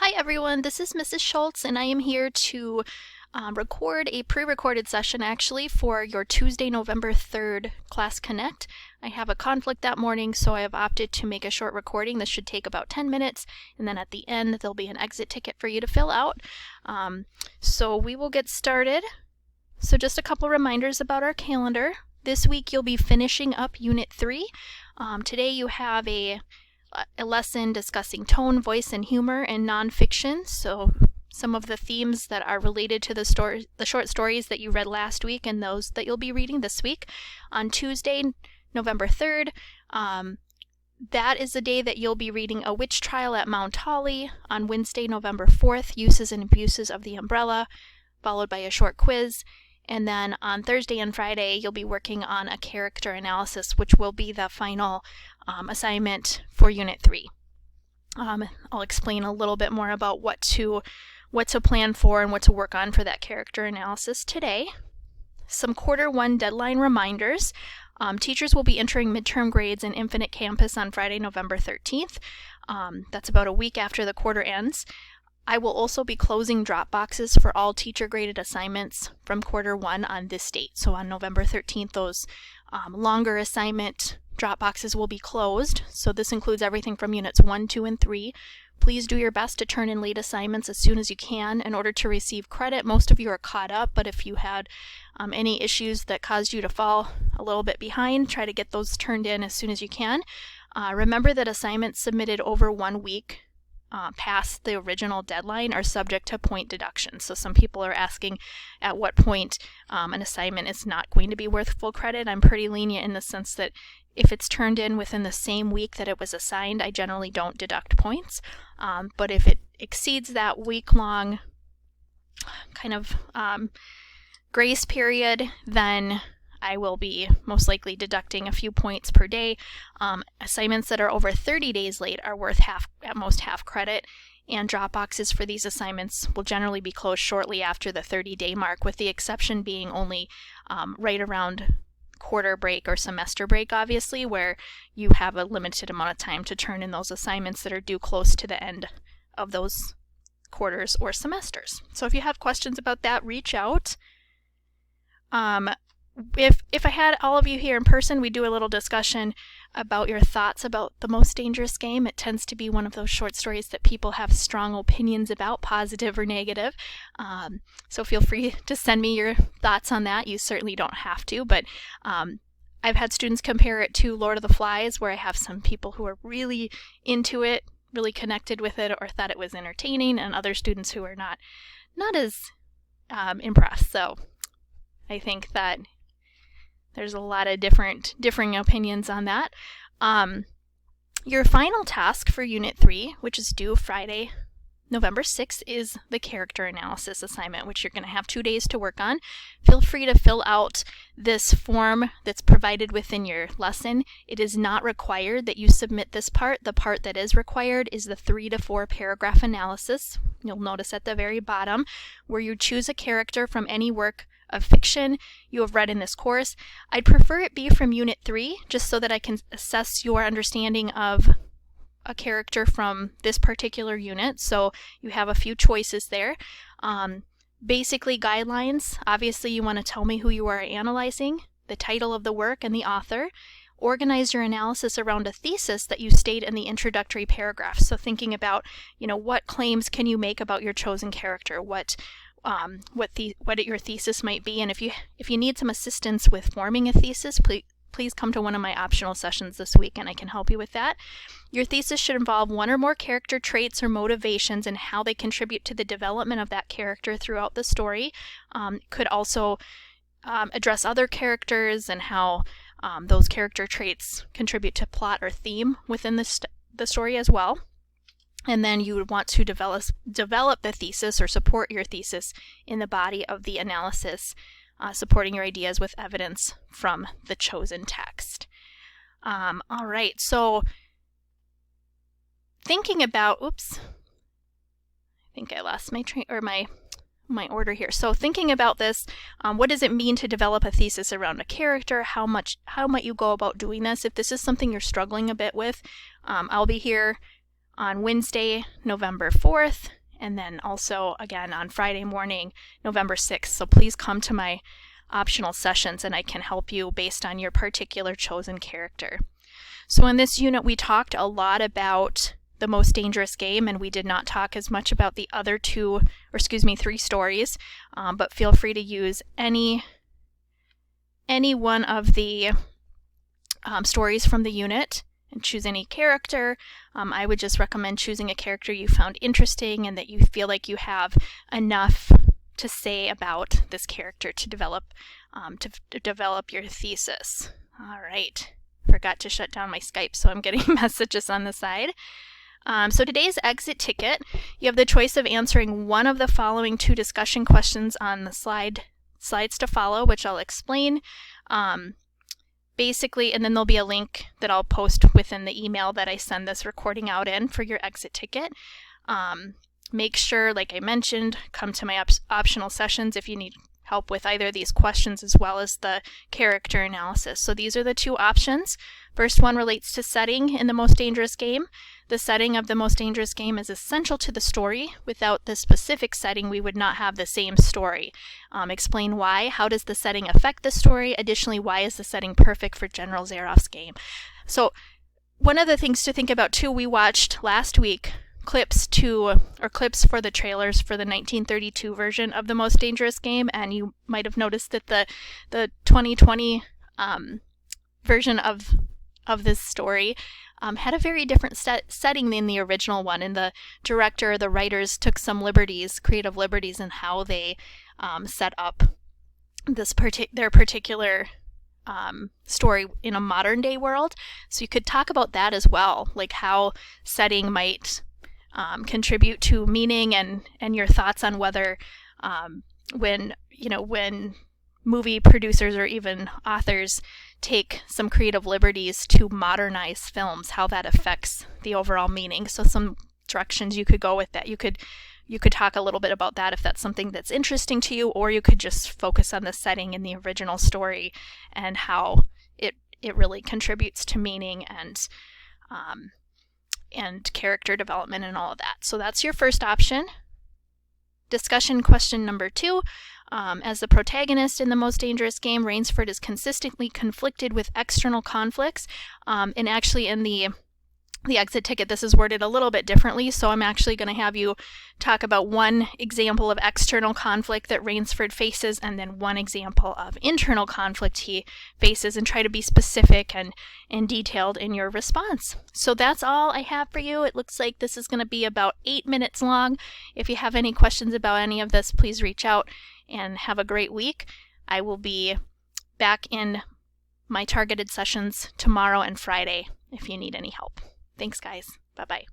Hi everyone, this is Mrs. Schultz and I am here to record a pre-recorded session actually for your Tuesday, November 3rd Class Connect. I have a conflict that morning, so I have opted to make a short recording. This should take about 10 minutes, and then at the end there'll be an exit ticket for you to fill out. So we will get started. So just a couple reminders about our calendar. This week you'll be finishing up Unit 3. Today you have a lesson discussing tone, voice, and humor in nonfiction. So some of the themes that are related to the short stories that you read last week and those that you'll be reading this week. On Tuesday, November 3rd, that is the day that you'll be reading A Witch Trial at Mount Holly. On Wednesday, November 4th, Uses and Abuses of the Umbrella, followed by a short quiz. And then on Thursday and Friday, you'll be working on a character analysis, which will be the final assignment for Unit 3. I'll explain a little bit more about what to plan for and what to work on for that character analysis today. Some Quarter 1 deadline reminders. Teachers will be entering midterm grades in Infinite Campus on Friday, November 13th. That's about a week after the quarter ends. I will also be closing drop boxes for all teacher-graded assignments from Quarter 1 on this date. So on November 13th, those longer assignment drop boxes will be closed. So this includes everything from Units 1, 2, and 3. Please do your best to turn in late assignments as soon as you can in order to receive credit. Most of you are caught up, but if you had any issues that caused you to fall a little bit behind, try to get those turned in as soon as you can. Remember that assignments submitted over 1 week past the original deadline are subject to point deduction. So some people are asking at what point an assignment is not going to be worth full credit. I'm pretty lenient in the sense that if it's turned in within the same week that it was assigned, I generally don't deduct points. But if it exceeds that week-long kind of grace period, then I will be most likely deducting a few points per day. Assignments that are over 30 days late are worth at most half credit, and drop boxes for these assignments will generally be closed shortly after the 30-day mark, with the exception being only right around quarter break or semester break, obviously, where you have a limited amount of time to turn in those assignments that are due close to the end of those quarters or semesters. So if you have questions about that, reach out. If I had all of you here in person, we'd do a little discussion about your thoughts about The Most Dangerous Game. It tends to be one of those short stories that people have strong opinions about, positive or negative. So feel free to send me your thoughts on that. You certainly don't have to, but I've had students compare it to Lord of the Flies, where I have some people who are really into it, really connected with it, or thought it was entertaining, and other students who are not as impressed. So I think that there's a lot of differing opinions on that. Your final task for Unit 3, which is due Friday, November 6th, is the character analysis assignment, which you're going to have 2 days to work on. Feel free to fill out this form that's provided within your lesson. It is not required that you submit this part. The part that is required is the 3 to 4 paragraph analysis. You'll notice at the very bottom where you choose a character from any work of fiction you have read in this course. I'd prefer it be from Unit 3, just so that I can assess your understanding of a character from this particular unit. So you have a few choices there. Basically guidelines. Obviously you want to tell me who you are analyzing, the title of the work, and the author. Organize your analysis around a thesis that you state in the introductory paragraph. So thinking about, what claims can you make about your chosen character, what your thesis might be, and if you need some assistance with forming a thesis, please come to one of my optional sessions this week and I can help you with that. Your thesis should involve one or more character traits or motivations and how they contribute to the development of that character throughout the story. Could also address other characters and how those character traits contribute to plot or theme within the story as well. And then you would want to develop the thesis or support your thesis in the body of the analysis, supporting your ideas with evidence from the chosen text. All right, so thinking about, I think I lost my order here. So thinking about this, what does it mean to develop a thesis around a character? How might you go about doing this? If this is something you're struggling a bit with, I'll be here on Wednesday, November 4th, and then also again on Friday morning, November 6th. So please come to my optional sessions and I can help you based on your particular chosen character. So in this unit, we talked a lot about The Most Dangerous Game, and we did not talk as much about the other three stories, but feel free to use any one of the stories from the unit and choose any character. I would just recommend choosing a character you found interesting and that you feel like you have enough to say about this character to develop your thesis. All right. Forgot to shut down my Skype, so I'm getting messages on the side. So today's exit ticket, you have the choice of answering one of the following 2 discussion questions on the slides to follow, which I'll explain. Basically, and then there'll be a link that I'll post within the email that I send this recording out in for your exit ticket. Make sure, like I mentioned, come to my optional sessions if you need help with either of these questions as well as the character analysis. So these are the 2 options. First one relates to setting in The Most Dangerous Game. The setting of The Most Dangerous Game is essential to the story. Without the specific setting, we would not have the same story. Explain why. How does the setting affect the story? Additionally, why is the setting perfect for General Zaroff's game? So one of the things to think about too, we watched last week clips for the trailers for the 1932 version of The Most Dangerous Game, and you might have noticed that the 2020 version of this story had a very different setting than the original one, and the writers took some creative liberties in how they set up their particular story in a modern day world. So you could talk about that as well, like how setting might contribute to meaning and your thoughts on whether when movie producers or even authors take some creative liberties to modernize films, how that affects the overall meaning. So some directions you could go with that. You could talk a little bit about that if that's something that's interesting to you, or you could just focus on the setting in the original story and how it really contributes to meaning and character development and all of that. So that's your first option. Discussion question number 2. As the protagonist in The Most Dangerous Game, Rainsford is consistently conflicted with external conflicts. And actually in the exit ticket, this is worded a little bit differently, so I'm actually going to have you talk about one example of external conflict that Rainsford faces and then one example of internal conflict he faces, and try to be specific and detailed in your response. So that's all I have for you. It looks like this is going to be about 8 minutes long. If you have any questions about any of this, please reach out and have a great week. I will be back in my targeted sessions tomorrow and Friday if you need any help. Thanks, guys. Bye-bye.